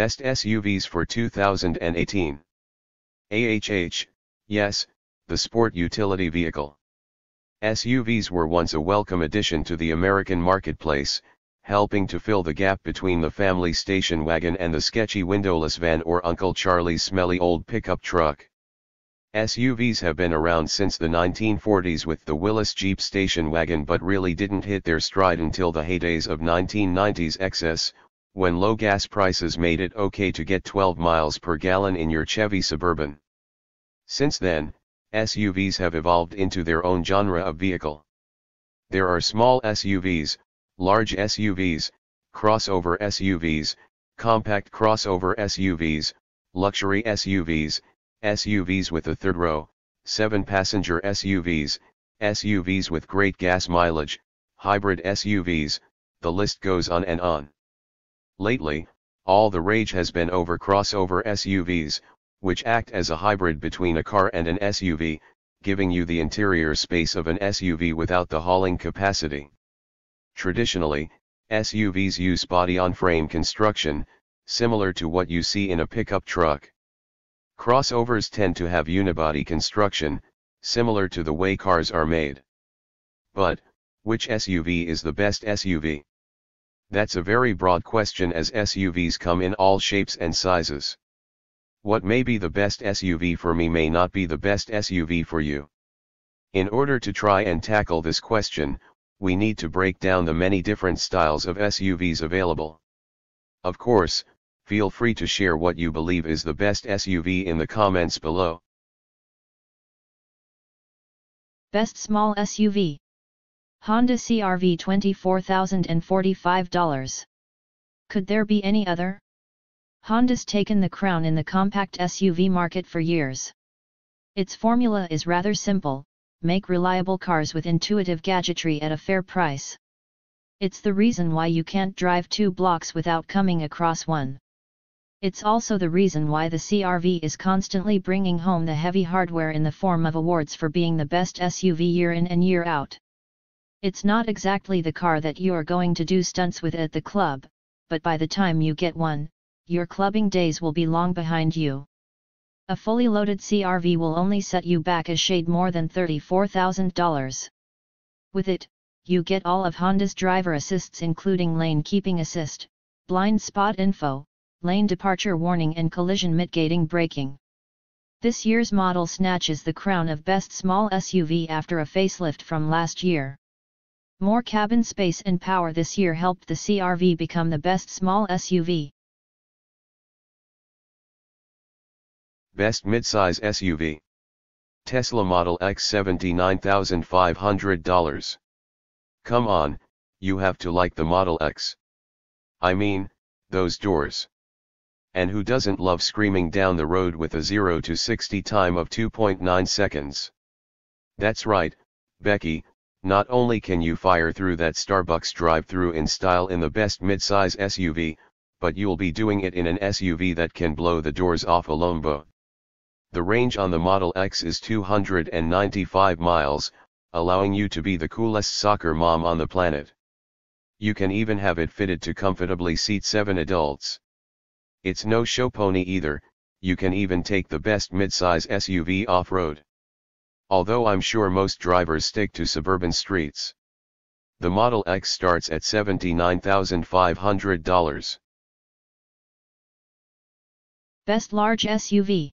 Best SUVs for 2018. AHH, yes, the sport utility vehicle. SUVs were once a welcome addition to the American marketplace, helping to fill the gap between the family station wagon and the sketchy windowless van or Uncle Charlie's smelly old pickup truck. SUVs have been around since the 1940s with the Willys Jeep Station Wagon, but really didn't hit their stride until the heydays of 1990s excess, when low gas prices made it okay to get 12 miles per gallon in your Chevy Suburban. Since then, SUVs have evolved into their own genre of vehicle. There are small SUVs, large SUVs, crossover SUVs, compact crossover SUVs, luxury SUVs, SUVs with a third row, 7-passenger SUVs, SUVs with great gas mileage, hybrid SUVs, the list goes on and on. Lately, all the rage has been over crossover SUVs, which act as a hybrid between a car and an SUV, giving you the interior space of an SUV without the hauling capacity. Traditionally, SUVs use body-on-frame construction, similar to what you see in a pickup truck. Crossovers tend to have unibody construction, similar to the way cars are made. But, which SUV is the best SUV? That's a very broad question, as SUVs come in all shapes and sizes. What may be the best SUV for me may not be the best SUV for you. In order to try and tackle this question, we need to break down the many different styles of SUVs available. Of course, feel free to share what you believe is the best SUV in the comments below. Best small SUV. Honda CR-V $24,045. Could there be any other? Honda's taken the crown in the compact SUV market for years. Its formula is rather simple: make reliable cars with intuitive gadgetry at a fair price. It's the reason why you can't drive 2 blocks without coming across one. It's also the reason why the CR-V is constantly bringing home the heavy hardware in the form of awards for being the best SUV year in and year out. It's not exactly the car that you are going to do stunts with at the club, but by the time you get one, your clubbing days will be long behind you. A fully loaded CR-V will only set you back a shade more than $34,000. With it, you get all of Honda's driver assists, including lane keeping assist, blind spot info, lane departure warning and collision mitigating braking. This year's model snatches the crown of best small SUV after a facelift from last year. More cabin space and power this year helped the CR-V become the best small SUV. Best midsize SUV. Tesla Model X $79,500. Come on, you have to like the Model X. I mean, those doors. And who doesn't love screaming down the road with a 0 to 60 time of 2.9 seconds? That's right, Becky, not only can you fire through that Starbucks drive-thru in style in the best midsize SUV, but you'll be doing it in an SUV that can blow the doors off a Lambo. The range on the Model X is 295 miles, allowing you to be the coolest soccer mom on the planet. You can even have it fitted to comfortably seat 7 adults. It's no show pony either, you can even take the best midsize SUV off-road. Although I'm sure most drivers stick to suburban streets. The Model X starts at $79,500. Best large SUV.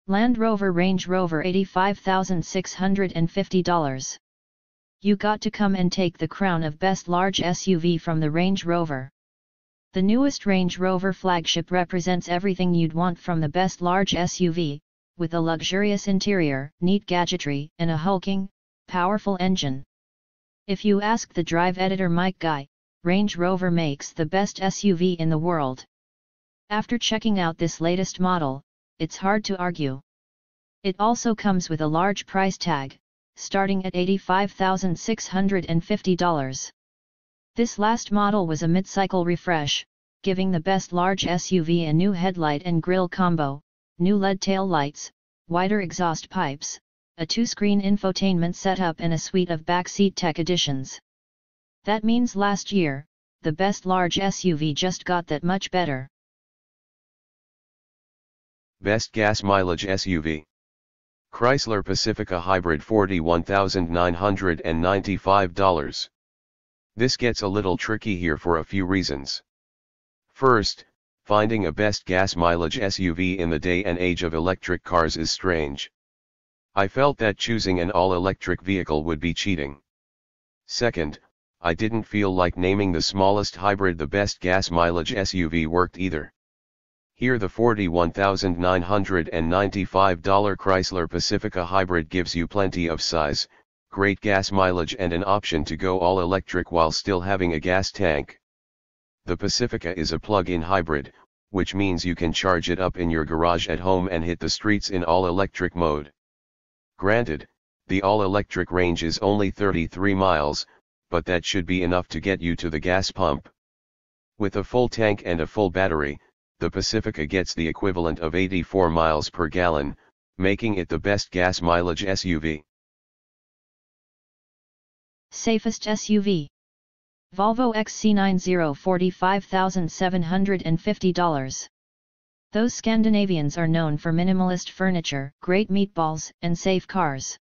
Land Rover Range Rover $85,650. You got to come and take the crown of best large SUV from the Range Rover. The newest Range Rover flagship represents everything you'd want from the best large SUV, with a luxurious interior, neat gadgetry, and a hulking, powerful engine. If you ask the drive editor Mike Guy, Range Rover makes the best SUV in the world. After checking out this latest model, it's hard to argue. It also comes with a large price tag, starting at $85,650. This last model was a mid-cycle refresh, giving the best large SUV a new headlight and grille combo, new LED tail lights, wider exhaust pipes, a 2-screen infotainment setup and a suite of backseat tech additions. That means last year, the best large SUV just got that much better. Best gas mileage SUV. Chrysler Pacifica Hybrid $41,995. This gets a little tricky here for a few reasons. First, finding a best gas mileage SUV in the day and age of electric cars is strange. I felt that choosing an all-electric vehicle would be cheating. Second, I didn't feel like naming the smallest hybrid the best gas mileage SUV worked either. Here the $41,995 Chrysler Pacifica Hybrid gives you plenty of size, great gas mileage and an option to go all electric while still having a gas tank. The Pacifica is a plug-in hybrid, which means you can charge it up in your garage at home and hit the streets in all-electric mode. Granted, the all-electric range is only 33 miles, but that should be enough to get you to the gas pump. With a full tank and a full battery, the Pacifica gets the equivalent of 84 miles per gallon, making it the best gas mileage SUV. Safest SUV. Volvo XC90 $45,750. Those Scandinavians are known for minimalist furniture, great meatballs, and safe cars.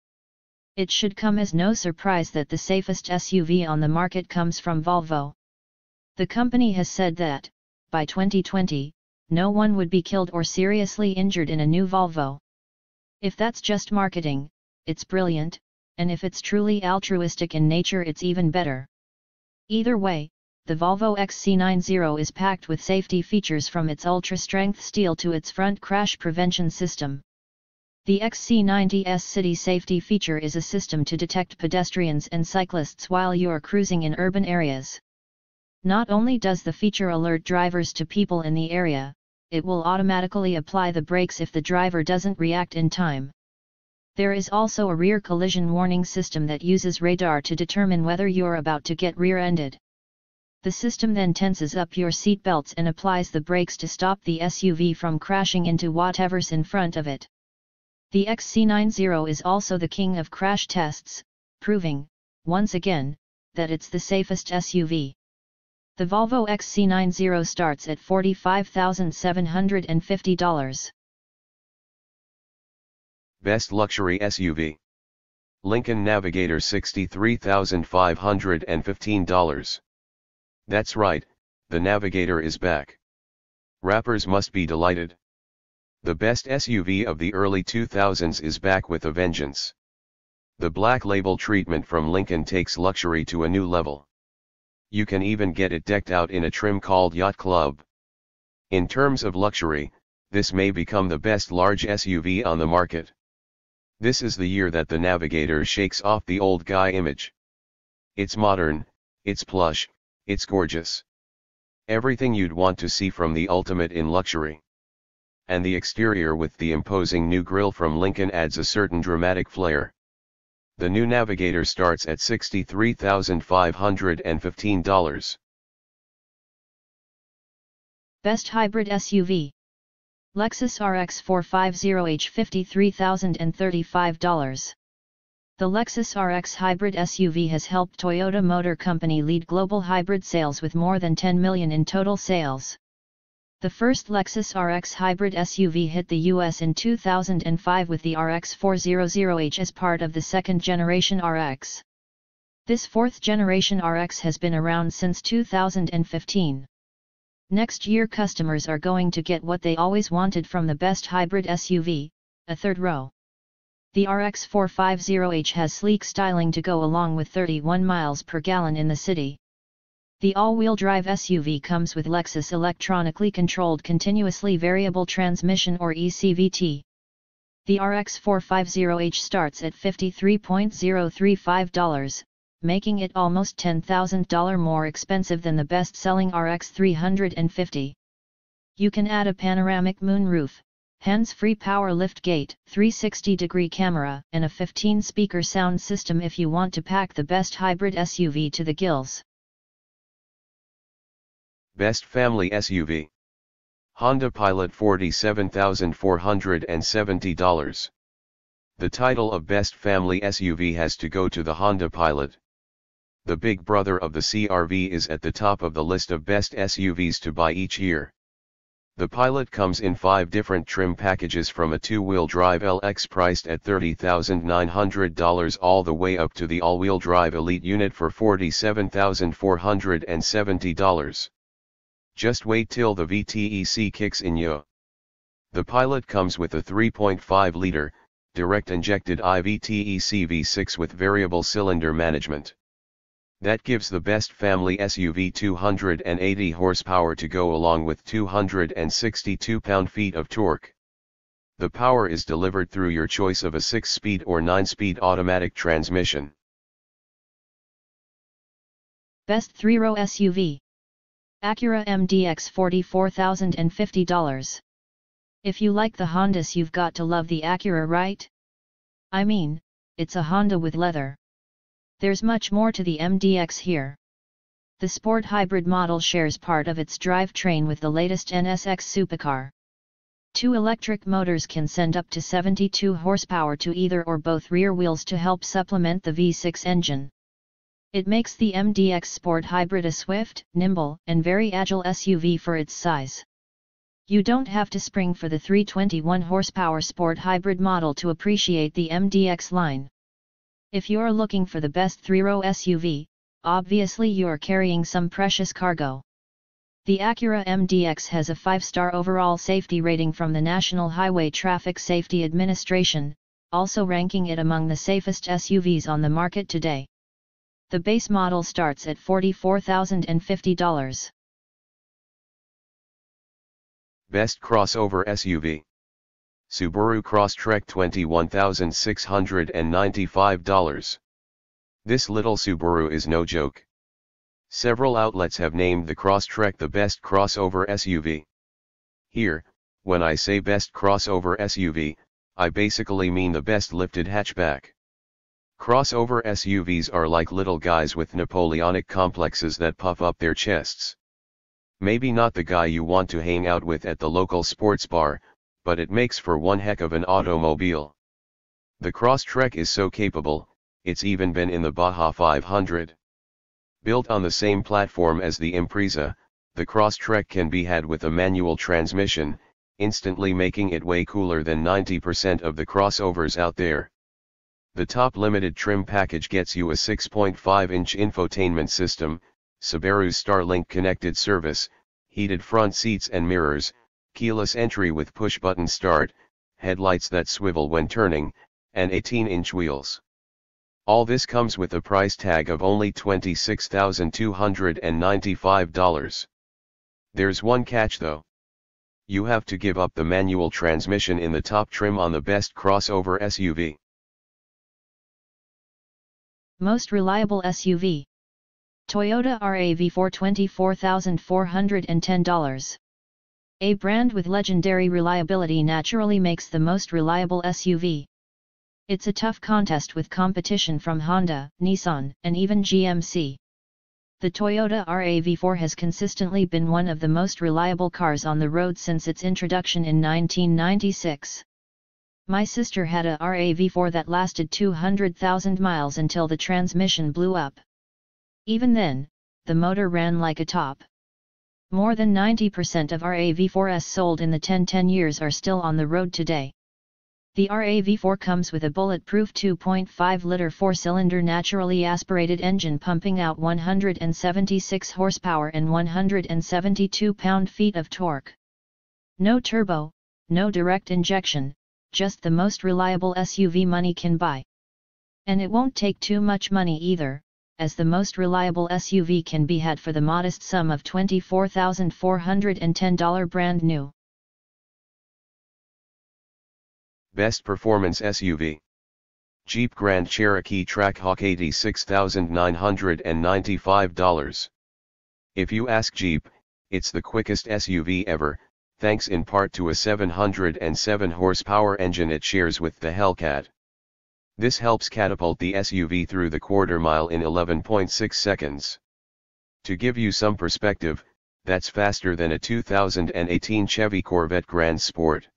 It should come as no surprise that the safest SUV on the market comes from Volvo. The company has said that, by 2020, no one would be killed or seriously injured in a new Volvo. If that's just marketing, it's brilliant, and if it's truly altruistic in nature, it's even better. Either way, the Volvo XC90 is packed with safety features from its ultra-strength steel to its front crash prevention system. The XC90's city safety feature is a system to detect pedestrians and cyclists while you're cruising in urban areas. Not only does the feature alert drivers to people in the area, it will automatically apply the brakes if the driver doesn't react in time. There is also a rear collision warning system that uses radar to determine whether you're about to get rear-ended. The system then tenses up your seatbelts and applies the brakes to stop the SUV from crashing into whatever's in front of it. The XC90 is also the king of crash tests, proving, once again, that it's the safest SUV. The Volvo XC90 starts at $45,750. Best luxury SUV. Lincoln Navigator $63,515. That's right, the Navigator is back. Rappers must be delighted. The best SUV of the early 2000s is back with a vengeance. The black label treatment from Lincoln takes luxury to a new level. You can even get it decked out in a trim called Yacht Club. In terms of luxury, this may become the best large SUV on the market. This is the year that the Navigator shakes off the old guy image. It's modern, it's plush, it's gorgeous. Everything you'd want to see from the ultimate in luxury. And the exterior with the imposing new grille from Lincoln adds a certain dramatic flair. The new Navigator starts at $63,515. Best hybrid SUV. Lexus RX 450h $53,035. The Lexus RX hybrid SUV has helped Toyota Motor Company lead global hybrid sales with more than 10 million in total sales. The first Lexus RX hybrid SUV hit the US in 2005 with the RX 400h as part of the second generation RX. This fourth generation RX has been around since 2015. Next year customers are going to get what they always wanted from the best hybrid SUV, a third row. The RX 450h has sleek styling to go along with 31 miles per gallon in the city. The all-wheel drive SUV comes with Lexus electronically controlled continuously variable transmission or ECVT. The RX 450h starts at $53,035, making it almost $10,000 more expensive than the best-selling RX 350. You can add a panoramic moonroof, hands-free power liftgate, 360-degree camera, and a 15-speaker sound system if you want to pack the best hybrid SUV to the gills. Best family SUV. Honda Pilot $47,470. The title of Best Family SUV has to go to the Honda Pilot. The big brother of the CR-V is at the top of the list of best SUVs to buy each year. The Pilot comes in 5 different trim packages from a 2-wheel drive LX priced at $30,900 all the way up to the all-wheel drive Elite unit for $47,470. Just wait till the VTEC kicks in yo. The Pilot comes with a 3.5-liter, direct-injected IVTEC V6 with variable cylinder management. That gives the best family SUV 280 horsepower to go along with 262 pound-feet of torque. The power is delivered through your choice of a 6-speed or 9-speed automatic transmission. Best 3-row SUV. Acura MDX $44,050. If you like the Hondas, you've got to love the Acura, right? I mean, it's a Honda with leather. There's much more to the MDX here. The sport hybrid model shares part of its drivetrain with the latest NSX supercar. 2 electric motors can send up to 72 horsepower to either or both rear wheels to help supplement the V6 engine. It makes the MDX Sport Hybrid a swift, nimble, and very agile SUV for its size. You don't have to spring for the 321 horsepower Sport Hybrid model to appreciate the MDX line. If you're looking for the best 3-row SUV, obviously you're carrying some precious cargo. The Acura MDX has a 5-star overall safety rating from the National Highway Traffic Safety Administration, also ranking it among the safest SUVs on the market today. The base model starts at $44,050. Best crossover SUV. Subaru Crosstrek $21,695. This little Subaru is no joke. Several outlets have named the Crosstrek the best crossover SUV. Here, when I say best crossover SUV, I basically mean the best lifted hatchback. Crossover SUVs are like little guys with Napoleonic complexes that puff up their chests. Maybe not the guy you want to hang out with at the local sports bar, but it makes for one heck of an automobile. The Crosstrek is so capable, it's even been in the Baja 500. Built on the same platform as the Impreza, the Crosstrek can be had with a manual transmission, instantly making it way cooler than 90% of the crossovers out there. The top limited trim package gets you a 6.5-inch infotainment system, Subaru's Starlink connected service, heated front seats and mirrors, keyless entry with push-button start, headlights that swivel when turning, and 18-inch wheels. All this comes with a price tag of only $26,295. There's one catch though. You have to give up the manual transmission in the top trim on the best crossover SUV. Most reliable SUV. Toyota RAV4 $24,410. A brand with legendary reliability naturally makes the most reliable SUV. It's a tough contest with competition from Honda, Nissan, and even GMC. The Toyota RAV4 has consistently been one of the most reliable cars on the road since its introduction in 1996. My sister had a RAV4 that lasted 200,000 miles until the transmission blew up. Even then, the motor ran like a top. More than 90% of RAV4s sold in the 10 years are still on the road today. The RAV4 comes with a bulletproof 2.5-liter 4-cylinder naturally aspirated engine pumping out 176 horsepower and 172 pound-feet of torque. No turbo, no direct injection, just the most reliable SUV money can buy. And it won't take too much money either, as the most reliable SUV can be had for the modest sum of $24,410 brand new. Best Performance SUV. Jeep Grand Cherokee Trackhawk $86,995. If you ask Jeep, it's the quickest SUV ever, thanks in part to a 707 horsepower engine it shares with the Hellcat. This helps catapult the SUV through the quarter-mile in 11.6 seconds. To give you some perspective, that's faster than a 2018 Chevy Corvette Grand Sport.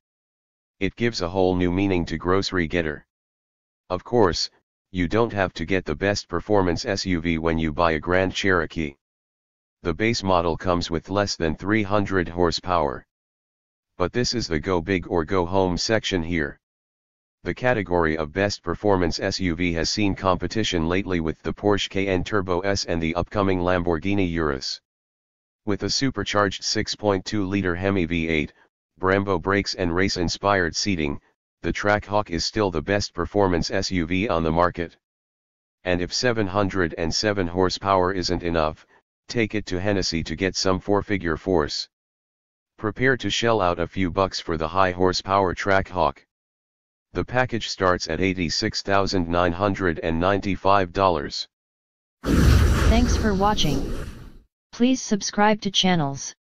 It gives a whole new meaning to grocery getter. Of course, you don't have to get the best performance SUV when you buy a Grand Cherokee. The base model comes with less than 300 horsepower. but this is the go big or go home section here. The category of best performance SUV has seen competition lately with the Porsche Cayenne Turbo S and the upcoming Lamborghini Urus. With a supercharged 6.2-liter Hemi V8, Brembo brakes and race-inspired seating, the Trackhawk is still the best performance SUV on the market. And if 707 horsepower isn't enough, take it to Hennessy to get some four-figure force. Prepare to shell out a few bucks for the high horsepower Trackhawk. The package starts at $86,995. Thanks for watching. Please subscribe to channels.